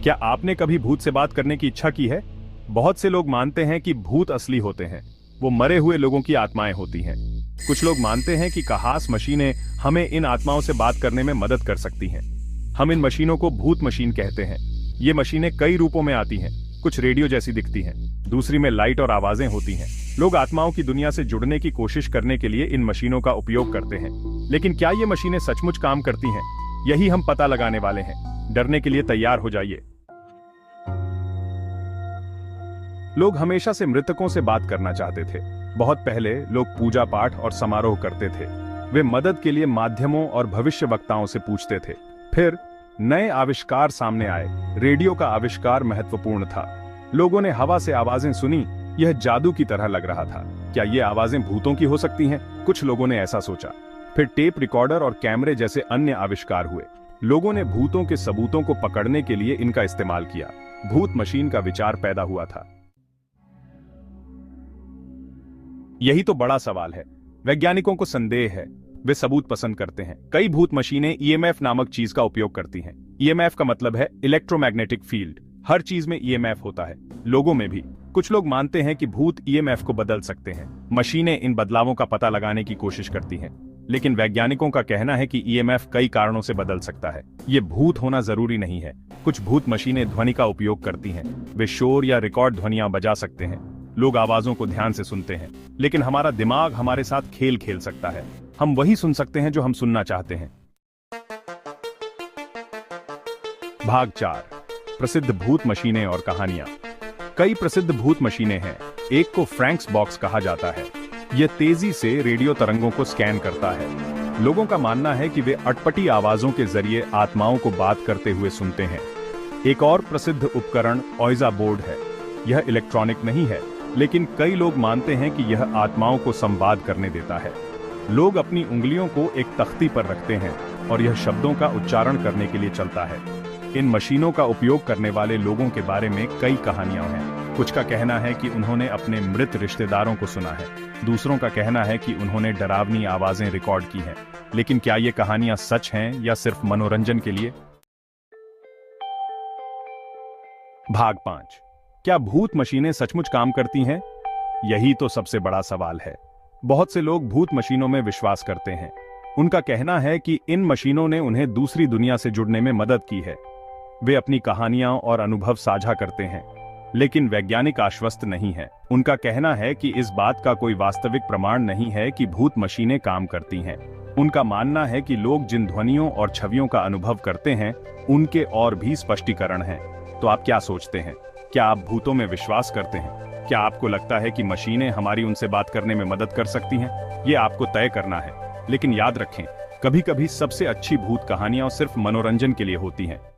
क्या आपने कभी भूत से बात करने की इच्छा की है? बहुत से लोग मानते हैं कि भूत असली होते हैं, वो मरे हुए लोगों की आत्माएं होती हैं। कुछ लोग मानते हैं कि खास मशीनें हमें इन आत्माओं से बात करने में मदद कर सकती हैं। हम इन मशीनों को भूत मशीन कहते हैं। ये मशीनें कई रूपों में आती हैं, कुछ रेडियो जैसी दिखती हैं, दूसरी में लाइट और आवाजें होती हैं। लोग आत्माओं की दुनिया से जुड़ने की कोशिश करने के लिए इन मशीनों का उपयोग करते हैं। लेकिन क्या ये मशीनें सचमुच काम करती हैं? यही हम पता लगाने वाले हैं। डरने के लिए तैयार हो जाइए। लोग हमेशा से मृतकों से बात करना चाहते थे। बहुत पहले लोग पूजा पाठ और समारोह करते थे। वे मदद के लिए माध्यमों और भविष्यवक्ताओं से पूछते थे। फिर नए आविष्कार सामने आए। रेडियो का आविष्कार महत्वपूर्ण था। लोगों ने हवा से आवाजें सुनी। यह जादू की तरह लग रहा था। क्या ये आवाजें भूतों की हो सकती हैं? कुछ लोगों ने ऐसा सोचा। फिर टेप रिकॉर्डर और कैमरे जैसे अन्य आविष्कार हुए। लोगों ने भूतों के सबूतों को पकड़ने के लिए इनका इस्तेमाल किया। भूत मशीन का विचार पैदा हुआ था। यही तो बड़ा सवाल है। वैज्ञानिकों को संदेह है। वे सबूत पसंद करते हैं। कई भूत मशीनें ईएमएफ नामक चीज का उपयोग करती हैं। ईएमएफ का मतलब है इलेक्ट्रोमैग्नेटिक फील्ड। हर चीज में ईएमएफ होता है, लोगों में भी। कुछ लोग मानते हैं कि भूत ईएमएफ को बदल सकते हैं। मशीनें इन बदलावों का पता लगाने की कोशिश करती हैं। लेकिन वैज्ञानिकों का कहना है कि ईएमएफ कई कारणों से बदल सकता है। ये भूत होना जरूरी नहीं है। कुछ भूत मशीनें ध्वनि का उपयोग करती हैं। वे शोर या रिकॉर्ड ध्वनियां बजा सकते हैं। लोग आवाजों को ध्यान से सुनते हैं, लेकिन हमारा दिमाग हमारे साथ खेल खेल सकता है। हम वही सुन सकते हैं जो हम सुनना चाहते हैं। भाग 4, प्रसिद्ध भूत मशीनें और कहानियां। कई प्रसिद्ध भूत मशीनें हैं। एक को फ्रैंक्स बॉक्स कहा जाता है। यह तेजी से रेडियो तरंगों को स्कैन करता है। लोगों का मानना है कि वे अटपटी आवाजों के जरिए आत्माओं को बात करते हुए सुनते हैं। एक और प्रसिद्ध उपकरण ओइजा बोर्ड है। यह इलेक्ट्रॉनिक नहीं है, लेकिन कई लोग मानते हैं कि यह आत्माओं को संवाद करने देता है। लोग अपनी उंगलियों को एक तख्ती पर रखते हैं और यह शब्दों का उच्चारण करने के लिए चलता है। इन मशीनों का उपयोग करने वाले लोगों के बारे में कई कहानियां हैं। कुछ का कहना है कि उन्होंने अपने मृत रिश्तेदारों को सुना है। दूसरों का कहना है कि उन्होंने डरावनी आवाजें रिकॉर्ड की हैं। लेकिन क्या ये कहानियां सच हैं या सिर्फ मनोरंजन के लिए? भाग 5, क्या भूत मशीनें सचमुच काम करती हैं? यही तो सबसे बड़ा सवाल है। बहुत से लोग भूत मशीनों में विश्वास करते हैं। उनका कहना है कि इन मशीनों ने उन्हें दूसरी दुनिया से जुड़ने में मदद की है। वे अपनी कहानियां और अनुभव साझा करते हैं, लेकिन वैज्ञानिक आश्वस्त नहीं है। उनका कहना है कि इस बात का कोई वास्तविक प्रमाण नहीं है कि भूत मशीनें काम करती हैं। उनका मानना है कि लोग जिन ध्वनियों और छवियों का अनुभव करते हैं, उनके और भी स्पष्टीकरण हैं। तो आप क्या सोचते हैं? क्या आप भूतों में विश्वास करते हैं? क्या आपको लगता है कि मशीनें हमारी उनसे बात करने में मदद कर सकती हैं? ये आपको तय करना है। लेकिन याद रखें, कभी-कभी सबसे अच्छी भूत कहानियां सिर्फ मनोरंजन के लिए होती हैं।